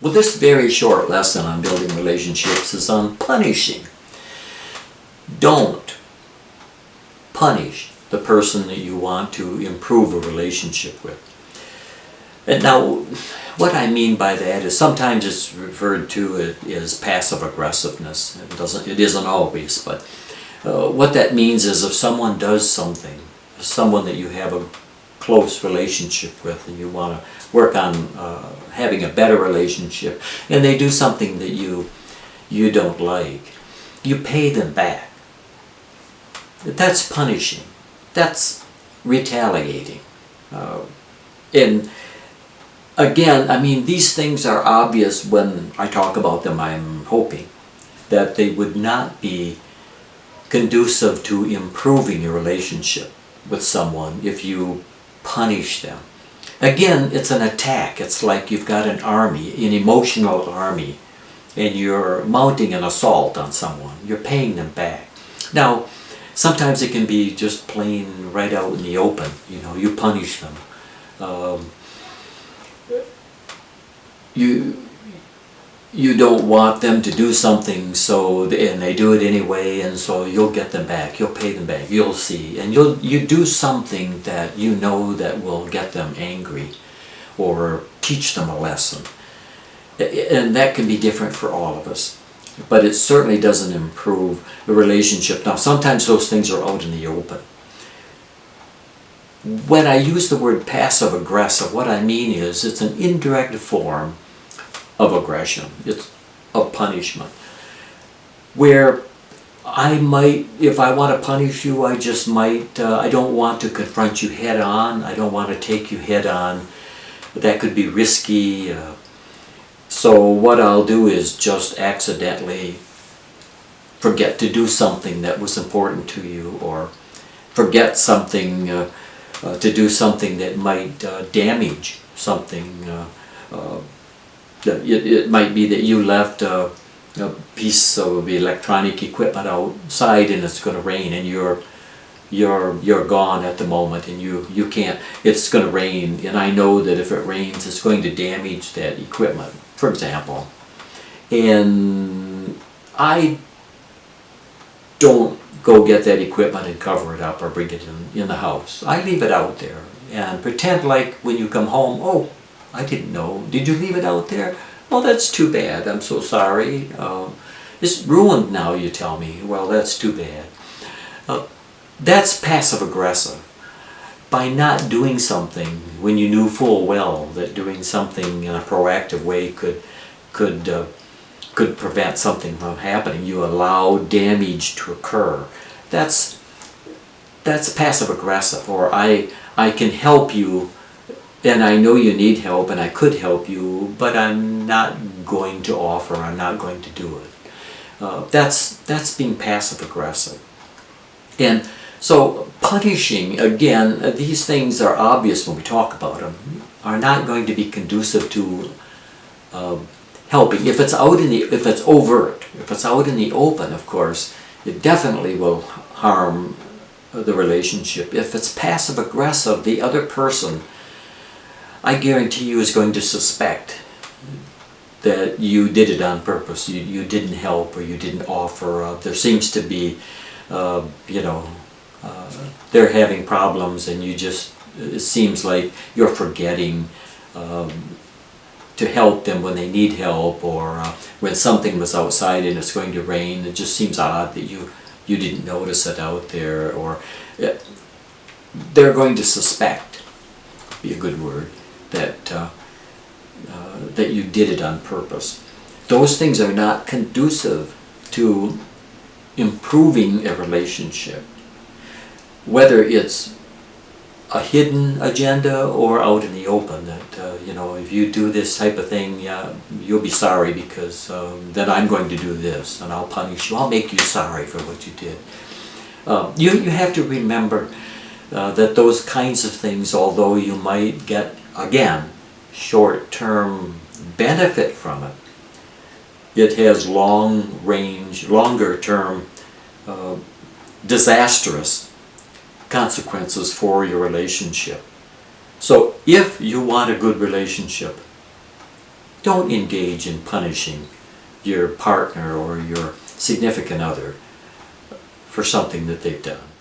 Well, this very short lesson on building relationships is on punishing. Don't punish the person that you want to improve a relationship with. And now, what I mean by that is sometimes it's referred to as passive aggressiveness. It isn't always, but what that means is if someone does something, someone that you have a close relationship with and you want to work on having a better relationship, and they do something that you don't like, you pay them back. That's punishing. That's retaliating. And again, I mean, these things are obvious when I talk about them. I'm hoping that they would not be conducive to improving your relationship with someone if you punish them. Again, it's an attack. It's like you've got an army, an emotional army, and you're mounting an assault on someone. You're paying them back. Now, sometimes it can be just plain right out in the open. You know, you punish them. You don't want them to do something, and they do it anyway, and so you'll get them back. You'll pay them back. You'll see, and you do something that you know that will get them angry, or teach them a lesson, and that can be different for all of us. But it certainly doesn't improve the relationship. Now, sometimes those things are out in the open. When I use the word passive aggressive, what I mean is it's an indirect form of aggression. It's of punishment. Where I might, if I want to punish you, I just might, I don't want to confront you head on. I don't want to take you head on. That could be risky. So what I'll do is just accidentally forget to do something that was important to you, or forget something, to do something that might damage something. It might be that you left a piece of electronic equipment outside and it's going to rain, and you're gone at the moment, and you can't. It's going to rain, and I know that if it rains, it's going to damage that equipment, for example. And I don't go get that equipment and cover it up or bring it in the house. I leave it out there and pretend like when you come home, oh, I didn't know. Did you leave it out there? Well, that's too bad. I'm so sorry. It's ruined now, you tell me. Well, that's too bad. That's passive aggressive. By not doing something when you knew full well that doing something in a proactive way could prevent something from happening, you allow damage to occur. That's passive aggressive. Or I can help you, and I know you need help, and I could help you, but I'm not going to offer, I'm not going to do it. That's being passive aggressive. And so punishing, again, these things are obvious when we talk about them, are not going to be conducive to helping. If it's overt, if it's out in the open, of course, it definitely will harm the relationship. If it's passive aggressive, the other person, I guarantee you, is going to suspect that you did it on purpose. You didn't help, or you didn't offer. There seems to be, they're having problems, and it seems like you're forgetting to help them when they need help, or when something was outside and it's going to rain. It just seems odd that you didn't notice it out there, or they're going to suspect, be a good word, that you did it on purpose. Those things are not conducive to improving a relationship, whether it's a hidden agenda or out in the open. That if you do this type of thing, you'll be sorry, because then I'm going to do this, and I'll punish you. I'll make you sorry for what you did. You have to remember that those kinds of things, although you might get, again, short-term benefit from it, it has long-range, longer-term disastrous consequences for your relationship. So if you want a good relationship, don't engage in punishing your partner or your significant other for something that they've done.